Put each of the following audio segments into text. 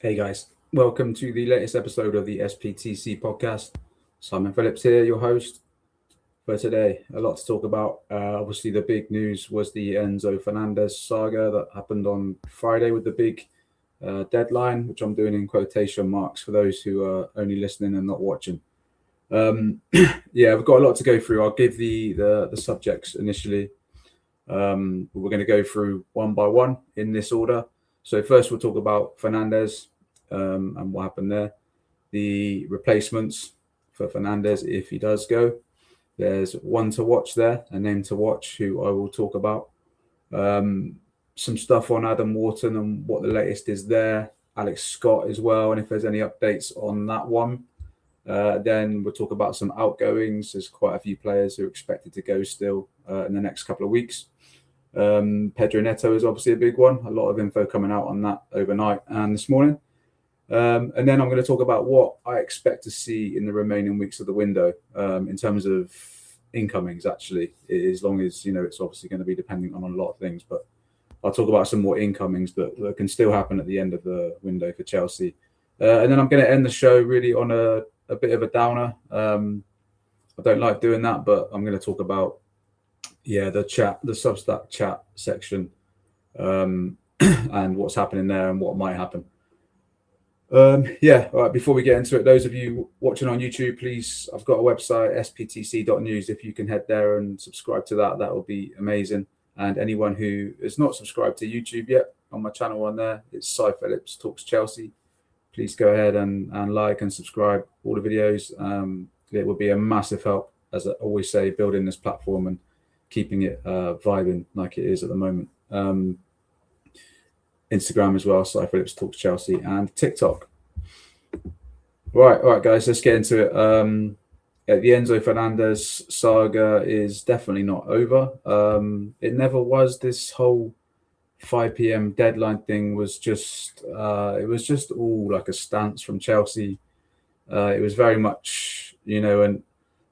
Hey guys, welcome to the latest episode of the SPTC podcast. Simon Phillips here, your host for today. A lot to talk about. Obviously, the big news was the Enzo Fernandez saga that happened on Friday with the big deadline, which I'm doing in quotation marks for those who are only listening and not watching. Yeah, we've got a lot to go through. I'll give the subjects initially. We're going to go through one by one in this order. So first, we'll talk about Fernandez and what happened there. The replacements for Fernandez if he does go. There's one to watch there, a name to watch who I will talk about. Some stuff on Adam Wharton and what the latest is there. Alex Scott as well, and if there's any updates on that one. Then we'll talk about some outgoings. There's quite a few players who are expected to go still in the next couple of weeks. Pedro Neto is obviously a big one. A lot of info coming out on that overnight and this morning. And then I'm going to talk about what I expect to see in the remaining weeks of the window in terms of incomings, actually, as long as, it's obviously going to be depending on a lot of things. But I'll talk about some more incomings that can still happen at the end of the window for Chelsea. And then I'm going to end the show really on a bit of a downer. I don't like doing that, but I'm going to talk about the Substack chat section, and what's happening there and what might happen. All right, before we get into it, those of you watching on YouTube, please, I've got a website, sptc.news. If you can head there and subscribe to that, that will be amazing. And anyone who is not subscribed to YouTube yet, on my channel on there, it's Cy Phillips Talks Chelsea. Please go ahead and like and subscribe all the videos. It would be a massive help, as I always say, building this platform and keeping it vibing like it is at the moment. Instagram as well, Cy Phillips Talks Chelsea, and TikTok. All right, guys, let's get into it. The Enzo Fernandez saga is definitely not over. It never was. This whole 5 p.m. deadline thing was just it was just all like a stance from Chelsea. It was very much, an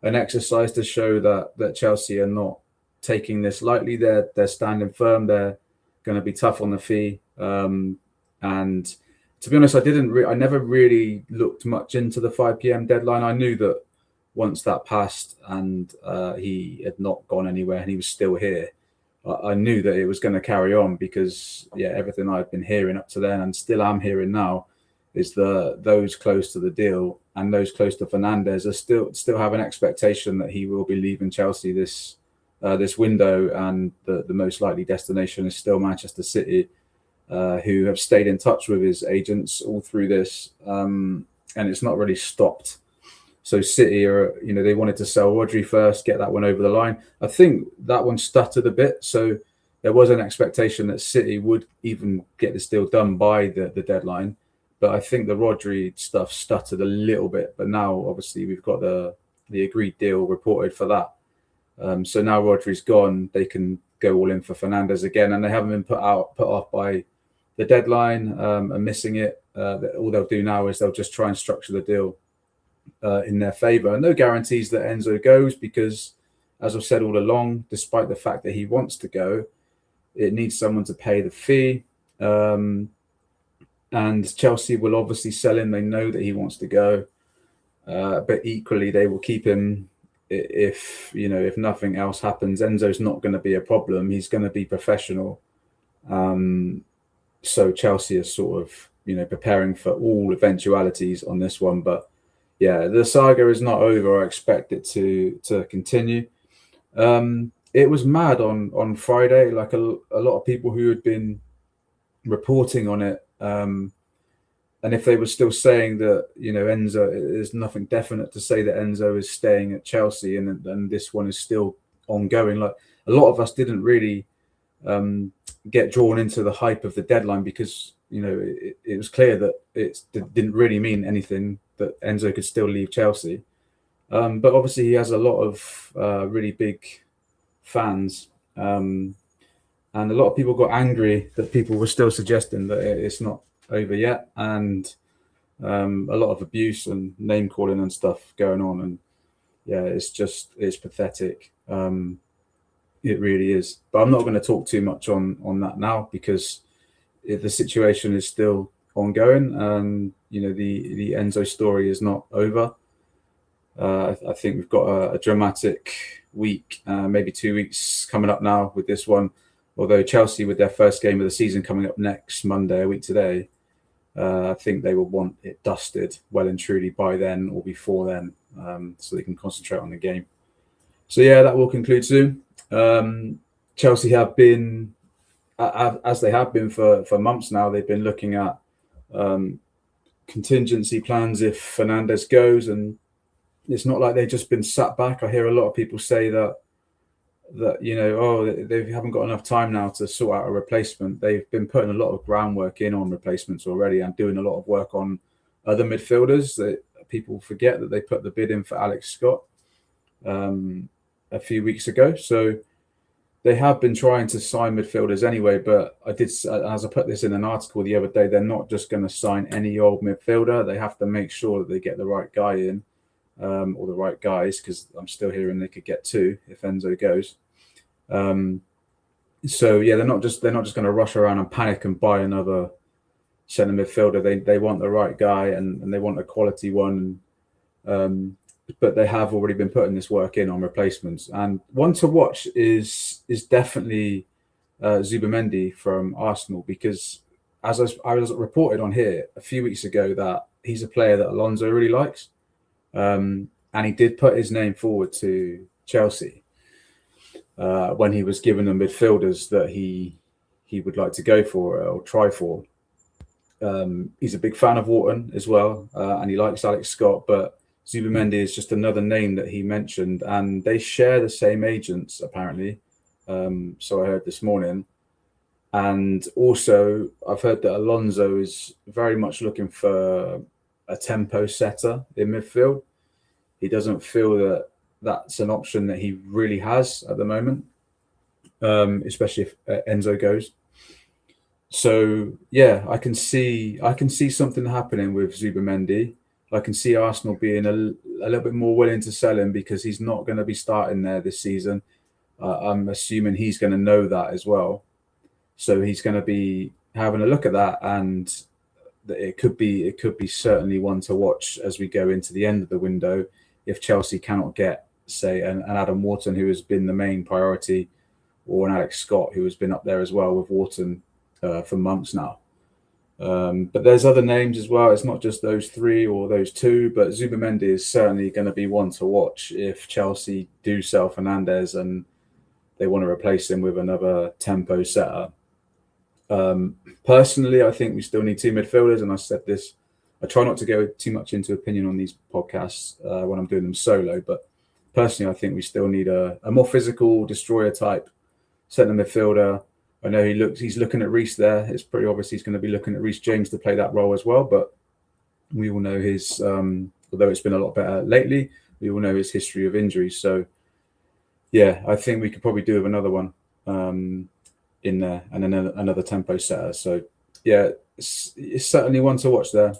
exercise to show that Chelsea are not taking this lightly. They're standing firm. They're going to be tough on the fee. And to be honest, I never really looked much into the 5 p.m. deadline. I knew that once that passed and he had not gone anywhere and he was still here, I knew that it was going to carry on because, everything I've been hearing up to then and still am hearing now is those close to the deal and those close to Fernandez are still have an expectation that he will be leaving Chelsea this window, and the most likely destination is still Manchester City, who have stayed in touch with his agents all through this, and it's not really stopped. So City they wanted to sell Rodri first, get that one over the line. I think that one stuttered a bit, so there was an expectation that City would even get this deal done by the deadline. But I think the Rodri stuff stuttered a little bit. But now, obviously, we've got the agreed deal reported for that. So now Rodri's gone, they can go all in for Fernandez again, and they haven't been put off by the deadline and missing it. All they'll do now is they'll just try and structure the deal in their favour. And no guarantees that Enzo goes because, as I've said all along, despite the fact that he wants to go, it needs someone to pay the fee. And Chelsea will obviously sell him. They know that he wants to go, but equally they will keep him. If nothing else happens, Enzo's not going to be a problem. He's going to be professional. So Chelsea is sort of, preparing for all eventualities on this one. But the saga is not over. I expect it to continue. It was mad on Friday. Like a lot of people who had been reporting on it. And if they were still saying that, Enzo, there's nothing definite to say that Enzo is staying at Chelsea and this one is still ongoing. Like a lot of us didn't really get drawn into the hype of the deadline because, it was clear that it didn't really mean anything that Enzo could still leave Chelsea. But obviously he has a lot of really big fans. And a lot of people got angry that people were still suggesting that it's not over yet, and a lot of abuse and name calling and stuff going on, and it's pathetic. It really is. But I'm not going to talk too much on that now because the situation is still ongoing, and the Enzo story is not over. I think we've got a dramatic week, maybe 2 weeks coming up now with this one. Although Chelsea, with their first game of the season coming up next Monday, a week today, I think they will want it dusted well and truly by then or before then, so they can concentrate on the game. So yeah, that will conclude soon. Chelsea have been, as they have been for months now, they've been looking at contingency plans if Fernandez goes, and it's not like they've just been sat back. I hear a lot of people say that they haven't got enough time now to sort out a replacement. They've been putting a lot of groundwork in on replacements already and doing a lot of work on other midfielders. That people forget that they put the bid in for Alex Scott a few weeks ago. So they have been trying to sign midfielders anyway. But as I put this in an article the other day, they're not just going to sign any old midfielder. They have to make sure that they get the right guy in. Or the right guys, because I'm still hearing they could get two if Enzo goes. So yeah, they're not just going to rush around and panic and buy another centre midfielder. They want the right guy and they want a quality one. But they have already been putting this work in on replacements. And one to watch is definitely Zubimendi from Arsenal, because as I was reported on here a few weeks ago that he's a player that Alonso really likes. And he did put his name forward to Chelsea when he was given the midfielders that he would like to go for or try for. He's a big fan of Wharton as well, and he likes Alex Scott, but Zubimendi is just another name that he mentioned, and they share the same agents apparently. So I heard this morning. And also I've heard that Alonso is very much looking for a tempo setter in midfield. He doesn't feel that that's an option that he really has at the moment, especially if Enzo goes. So yeah, I can see something happening with Zubimendi. I can see Arsenal being a little bit more willing to sell him because he's not going to be starting there this season. I'm assuming he's going to know that as well. So he's going to be having a look at that, and it could be certainly one to watch as we go into the end of the window if Chelsea cannot get, say, an Adam Wharton, who has been the main priority, or an Alex Scott, who has been up there as well with Wharton for months now. But there's other names as well. It's not just those three or those two, but Zubimendi is certainly going to be one to watch if Chelsea do sell Fernandez and they want to replace him with another tempo setter. Personally, I think we still need two midfielders, and I said this. I try not to go too much into opinion on these podcasts when I'm doing them solo, but personally, I think we still need a more physical destroyer type centre midfielder. I know he's looking at Reece there. It's pretty obvious he's going to be looking at Reece James to play that role as well, but we all know his, although it's been a lot better lately, we all know his history of injuries. So yeah, I think we could probably do with another one in there, and another tempo setter. So yeah, it's certainly one to watch there.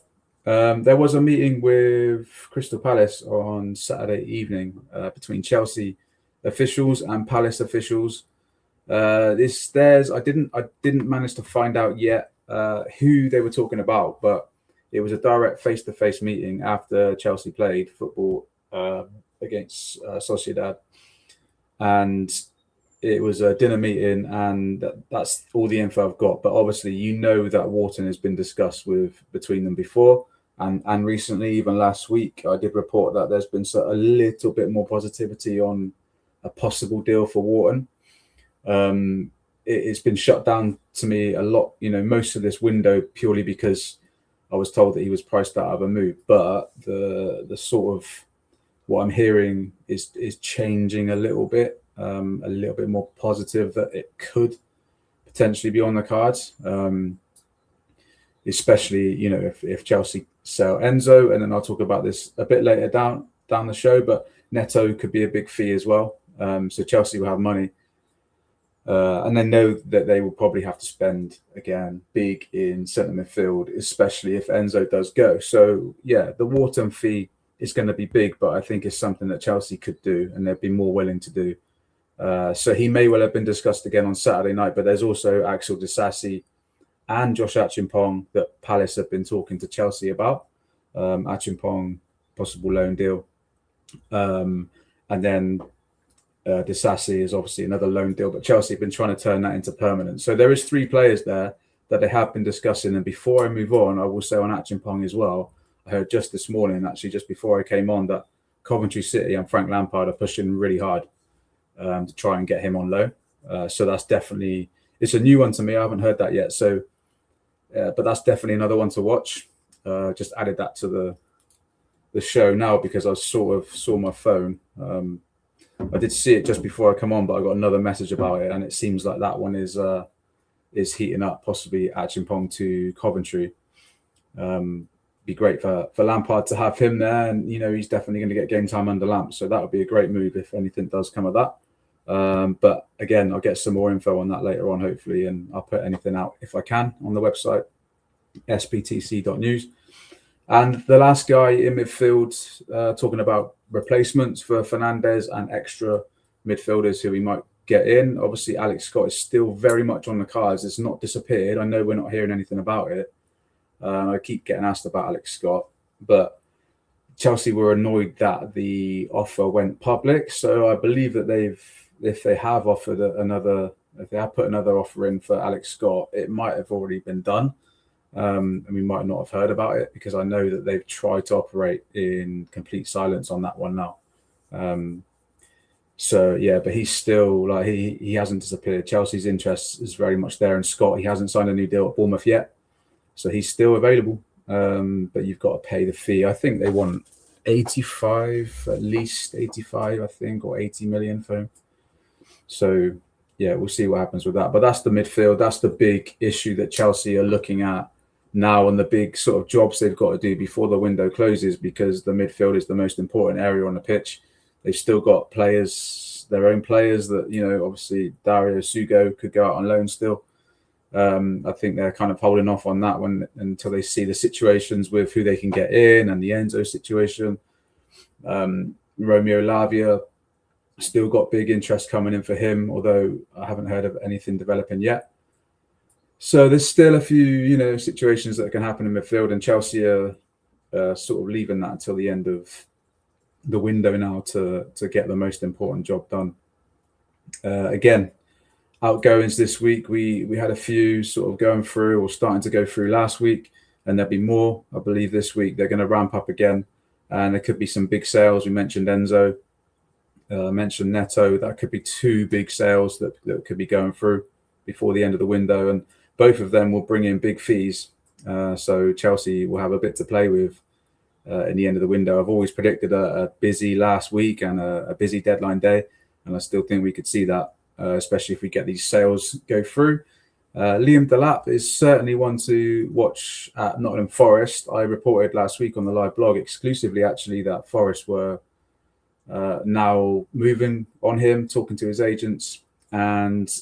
There was a meeting with Crystal Palace on Saturday evening between Chelsea officials and Palace officials. I didn't manage to find out yet who they were talking about, but it was a direct face-to-face meeting after Chelsea played football against Sociedad, and it was a dinner meeting, and that's all the info I've got. But obviously, you know that Wharton has been discussed between them before, and recently, even last week, I did report that there's been a little bit more positivity on a possible deal for Wharton. It's been shut down to me a lot, most of this window, purely because I was told that he was priced out of a move. But the sort of what I'm hearing is changing a little bit more positive, that it could potentially be on the cards, especially if Chelsea sell Enzo, and then I'll talk about this a bit later down the show. But Neto could be a big fee as well, so Chelsea will have money. And they know that they will probably have to spend again big in centre midfield, especially if Enzo does go. So yeah, the Wharton fee is going to be big, but I think it's something that Chelsea could do, and they'd be more willing to do. So he may well have been discussed again on Saturday night, but there's also Axel Disasi and Josh Achimpong that Palace have been talking to Chelsea about. Achimpong, possible loan deal. And then Disasi is obviously another loan deal, but Chelsea have been trying to turn that into permanent. So there is 3 players there that they have been discussing. And before I move on, I will say on Achimpong as well, I heard just this morning, actually just before I came on, that Coventry City and Frank Lampard are pushing really hard to try and get him on loan. So that's definitely, it's a new one to me. I haven't heard that yet. So, but that's definitely another one to watch. Just added that to the show now because I sort of saw my phone. I did see it just before I come on, but I got another message about it, and it seems like that one is heating up, possibly Achimpong to Coventry. Be great for Lampard to have him there, and he's definitely going to get game time under Lamp, so that would be a great move if anything does come of that. But again, I'll get some more info on that later on, hopefully, and I'll put anything out if I can on the website, sptc.news. And the last guy in midfield, talking about replacements for Fernandez and extra midfielders who we might get in. Obviously, Alex Scott is still very much on the cards. It's not disappeared. I know we're not hearing anything about it. I keep getting asked about Alex Scott, but Chelsea were annoyed that the offer went public. So I believe that if they have put another offer in for Alex Scott, it might have already been done. And we might not have heard about it because I know that they've tried to operate in complete silence on that one now. So yeah, but he's still he hasn't disappeared. Chelsea's interest is very much there in Scott. He hasn't signed a new deal at Bournemouth yet, so he's still available. But you've got to pay the fee. I think they want 85, at least 85, I think, or 80 million for him. So yeah, we'll see what happens with that. But that's the midfield. That's the big issue that Chelsea are looking at now, and the big sort of jobs they've got to do before the window closes, because the midfield is the most important area on the pitch. They've still got players, their own players that, obviously Dario Sugo could go out on loan still. I think they're kind of holding off on that one until they see the situations with who they can get in and the Enzo situation. Romeo Lavia, still got big interest coming in for him, although I haven't heard of anything developing yet. So there's still a few, situations that can happen in midfield, and Chelsea are sort of leaving that until the end of the window now to get the most important job done. Again, outgoings this week, we had a few sort of going through or starting to go through last week, and there'll be more. I believe this week they're going to ramp up again, and there could be some big sales. We mentioned Enzo, mentioned Neto. That could be 2 big sales that could be going through before the end of the window, and both of them will bring in big fees. So Chelsea will have a bit to play with in the end of the window. I've always predicted a busy last week and a busy deadline day, and I still think we could see that, especially if we get these sales go through. Liam Delap is certainly one to watch at Nottingham Forest. I reported last week on the live blog exclusively, actually, that Forest were now moving on him, talking to his agents, and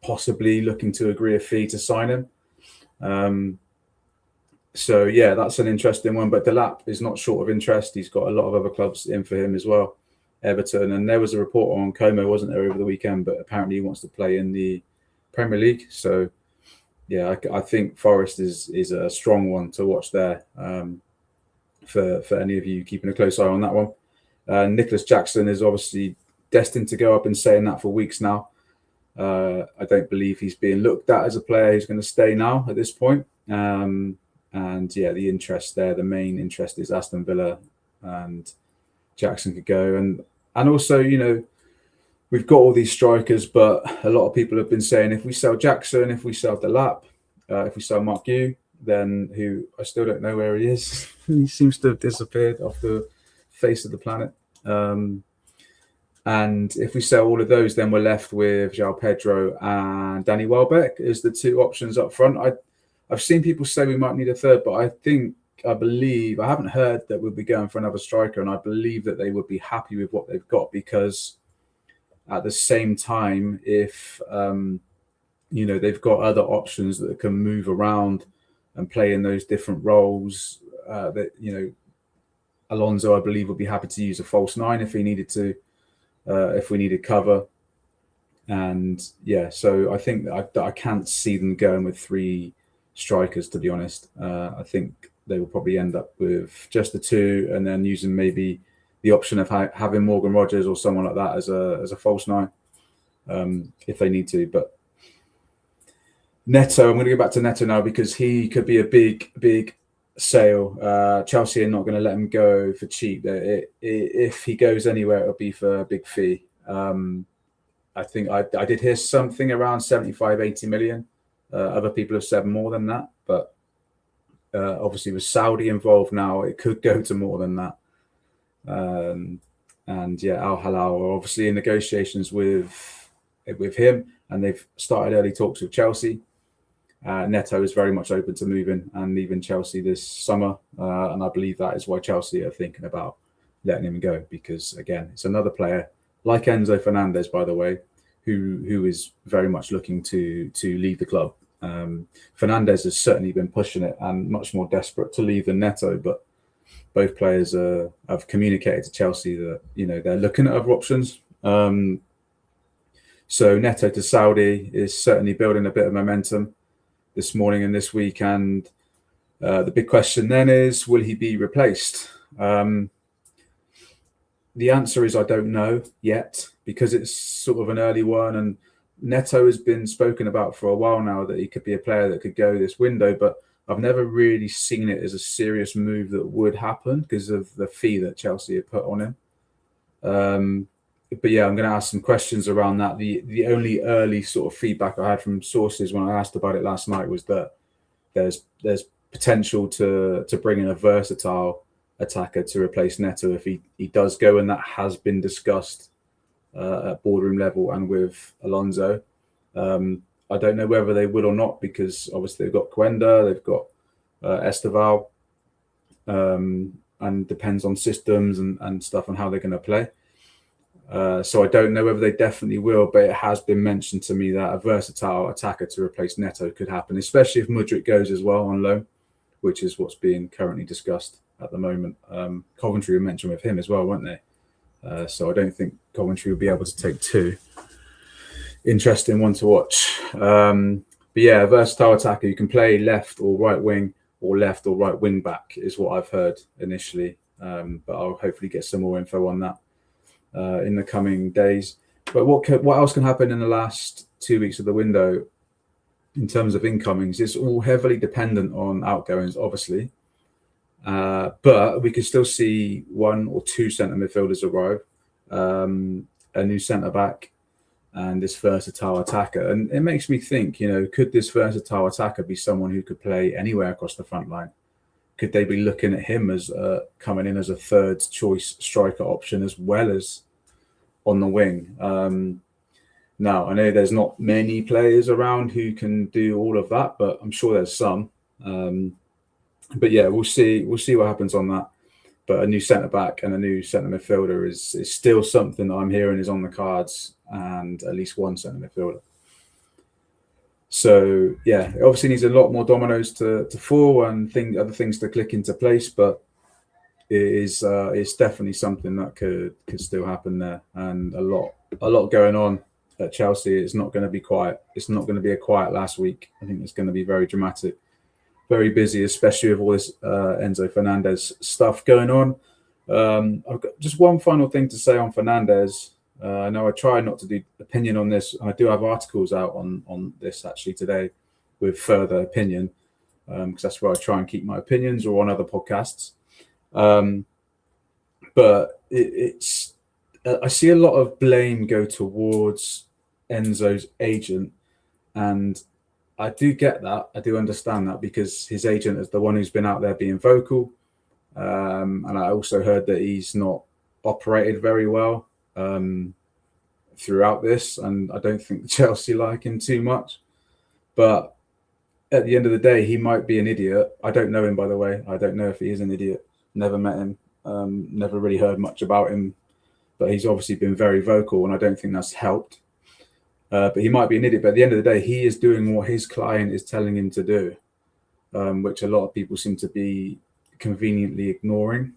possibly looking to agree a fee to sign him. So yeah, that's an interesting one. But Delap is not short of interest. He's got a lot of other clubs in for him as well, Everton. And there was a report on Como, wasn't there, over the weekend? But apparently he wants to play in the Premier League. So yeah, I think Forest is a strong one to watch there, for any of you keeping a close eye on that one. Nicholas Jackson is obviously destined to go up, and saying that for weeks now. I don't believe he's being looked at as a player who's going to stay now at this point. And yeah, the interest there, the main interest is Aston Villa, and Jackson could go. And also, we've got all these strikers, but a lot of people have been saying if we sell Jackson, if we sell Delap, if we sell Mark Yu, then who I still don't know where he is. He seems to have disappeared off the face of the planet. And if we sell all of those, then we're left with João Pedro and Danny Welbeck as the 2 options up front. I've seen people say we might need a third, but I believe, I haven't heard that we'll be going for another striker, and I believe that they would be happy with what they've got, because at the same time, if they've got other options that can move around and play in those different roles, Alonso, I believe, would be happy to use a false 9 if he needed to. If we needed cover. And yeah, so I think that I can't see them going with 3 strikers, to be honest. I think they will probably end up with just the 2, and then using maybe the option of having Morgan Rogers or someone like that as a false 9, if they need to. But Neto, I'm going to go back to Neto now because he could be a big sale. Chelsea are not going to let him go for cheap. If he goes anywhere, it'll be for a big fee. I think I did hear something around 75, 80 million. Other people have said more than that, but obviously with Saudi involved now, it could go to more than that. And yeah, Al Hilal are obviously in negotiations with him, and they've started early talks with Chelsea. Neto is very much open to moving and leaving Chelsea this summer, and I believe that is why Chelsea are thinking about letting him go, because again, it's another player like Enzo Fernandez, by the way, who is very much looking to leave the club. Fernandez has certainly been pushing it and much more desperate to leave than Neto, but both players have communicated to Chelsea that they're looking at other options. So Neto to Saudi is certainly building a bit of momentum this morning and this week, and the big question then is, will he be replaced? The answer is I don't know yet, because it's sort of an early one, and Neto has been spoken about for a while now that he could be a player that could go this window, but I've never really seen it as a serious move that would happen because of the fee that Chelsea have put on him. But yeah, I'm going to ask some questions around that. The only early sort of feedback I had from sources when I asked about it last night was that there's potential to bring in a versatile attacker to replace Neto if he does go, and that has been discussed at boardroom level and with Alonso. I don't know whether they will or not, because obviously they've got Cuenda, they've got Esteval, and depends on systems and stuff and how they're going to play. So I don't know whether they definitely will, but it has been mentioned to me that a versatile attacker to replace Neto could happen, especially if Mudryk goes as well on loan, which is what's being currently discussed at the moment. Coventry were mentioned with him as well, weren't they? So I don't think Coventry will be able to take 2. Interesting one to watch. But yeah, a versatile attacker. You can play left or right wing or left or right wing back is what I've heard initially. But I'll hopefully get some more info on that in the coming days. But what else can happen in the last 2 weeks of the window in terms of incomings? It's all heavily dependent on outgoings, obviously. But we could still see 1 or 2 centre midfielders arrive, a new centre back, and this versatile attacker. And it makes me think, could this versatile attacker be someone who could play anywhere across the front line? Could they be looking at him as coming in as a third choice striker option as well as on the wing? Now, I know there's not many players around who can do all of that, but I'm sure there's some. But yeah, we'll see what happens on that. But a new centre back and a new centre midfielder is still something that I'm hearing is on the cards, and at least 1 centre midfielder. So yeah, it obviously needs a lot more dominoes to fall and other things to click into place, but it's definitely something that could still happen there, and a lot going on at Chelsea. It's not going to be quiet. It's not going to be a quiet last week. I think it's going to be very dramatic, very busy, especially with all this Enzo Fernandez stuff going on. I've got just one final thing to say on Fernandez. I know I try not to do opinion on this. I do have articles out on this actually today with further opinion, because that's where I try and keep my opinions, or on other podcasts. But it's I see a lot of blame go towards Enzo's agent, and I do get that. I do understand that, because his agent is the one who's been out there being vocal. And I also heard that he's not operated very well throughout this, and I don't think Chelsea like him too much. But at the end of the day, he might be an idiot. I don't know him, by the way. I don't know if he is an idiot. Never met him. Never really heard much about him. But he's obviously been very vocal, and I don't think that's helped. But he might be an idiot. But at the end of the day, he is doing what his client is telling him to do, which a lot of people seem to be conveniently ignoring.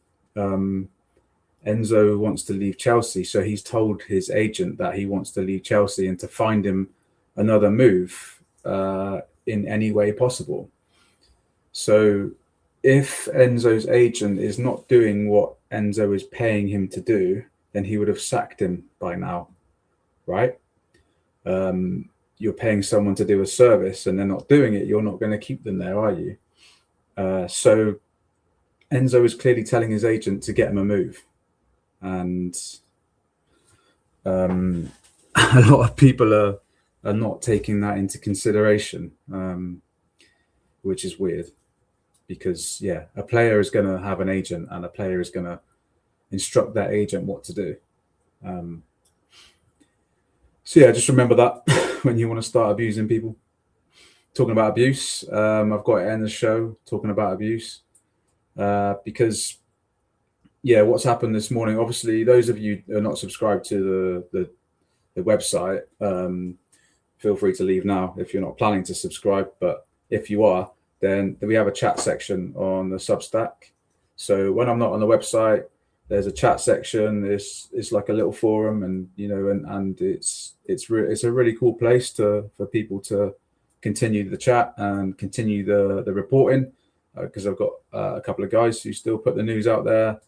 Enzo wants to leave Chelsea, so he's told his agent that he wants to leave Chelsea and to find him another move in any way possible. So if Enzo's agent is not doing what Enzo is paying him to do, then he would have sacked him by now, right? You're paying someone to do a service and they're not doing it, you're not going to keep them there, are you? So Enzo is clearly telling his agent to get him a move. And a lot of people are not taking that into consideration, which is weird. Because, yeah, a player is going to have an agent and a player is going to instruct that agent what to do. So, yeah, just remember that when you want to start abusing people. Talking about abuse, I've got to end the show talking about abuse because, yeah, what's happened this morning, obviously, those of you who are not subscribed to the website, feel free to leave now if you're not planning to subscribe. But if you are, then we have a chat section on the Substack. So when I'm not on the website, there's a chat section. It's like a little forum, and and it's a really cool place for people to continue the chat and continue the reporting, because I've got a couple of guys who still put the news out there,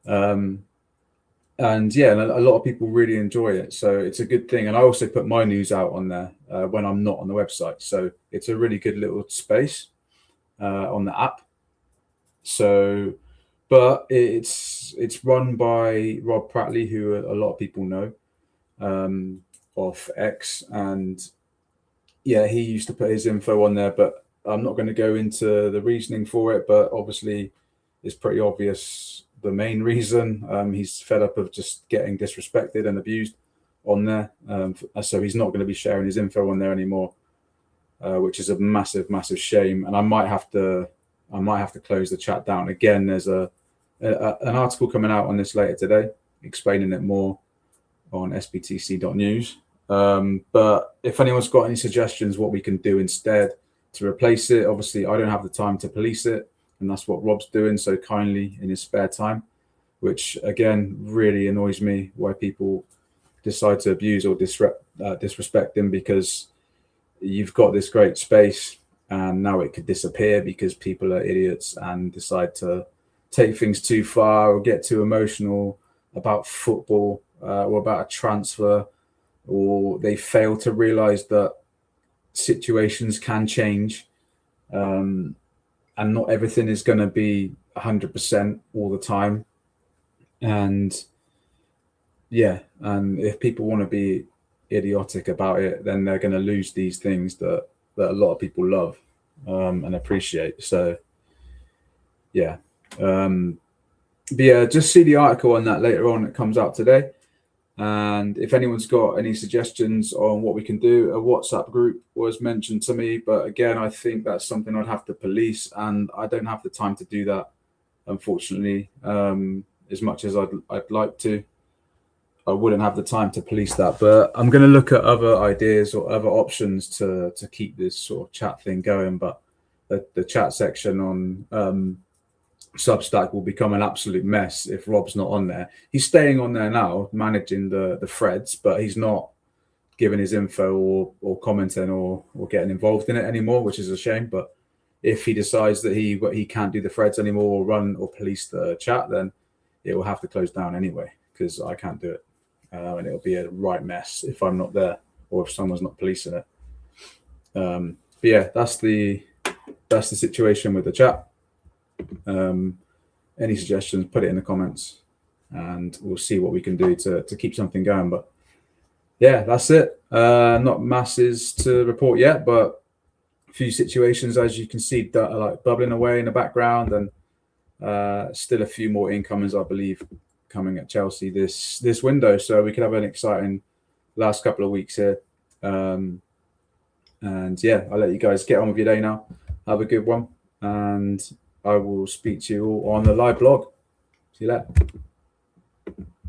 and yeah, and a lot of people really enjoy it. So it's a good thing. And I also put my news out on there when I'm not on the website. So it's a really good little space on the app. So, but it's run by Rob Prattley, who a lot of people know, of X, and yeah, he used to put his info on there, but I'm not going to go into the reasoning for it, but obviously it's pretty obvious the main reason. He's fed up of just getting disrespected and abused on there, so he's not going to be sharing his info on there anymore, which is a massive shame. And I might have to close the chat down again. There's an article coming out on this later today explaining it more on sptc.news, but if anyone's got any suggestions what we can do instead to replace it, obviously I don't have the time to police it, and that's what Rob's doing so kindly in his spare time, which again really annoys me, why people decide to abuse or disrespect him, because you've got this great space and now it could disappear because people are idiots and decide to take things too far or get too emotional about football or about a transfer, or they fail to realize that situations can change, and not everything is going to be 100% all the time. And yeah, and if people want to be idiotic about it, then they're going to lose these things that a lot of people love and appreciate. So yeah, but yeah, just see the article on that later on. It comes out today. And if anyone's got any suggestions on what we can do, a WhatsApp group was mentioned to me, but again, I think that's something I'd have to police, and I don't have the time to do that, unfortunately. As much as I'd like to, I wouldn't have the time to police that. But I'm going to look at other ideas or other options to keep this sort of chat thing going. But the chat section on Substack will become an absolute mess if Rob's not on there. He's staying on there now, managing the threads, but he's not giving his info or commenting or getting involved in it anymore, which is a shame. But if he decides that he can't do the threads anymore or run or police the chat, then it will have to close down anyway, because I can't do it, and it'll be a right mess if I'm not there or if someone's not policing it. But yeah, that's the situation with the chat. Any suggestions, put it in the comments and we'll see what we can do to keep something going. But yeah, that's it. Not masses to report yet, but a few situations, as you can see, that are like bubbling away in the background, and still a few more incomings, I believe, coming at Chelsea this window. So we could have an exciting last couple of weeks here. And yeah, I'll let you guys get on with your day now. Have a good one, and I will speak to you all on the live blog. See you later.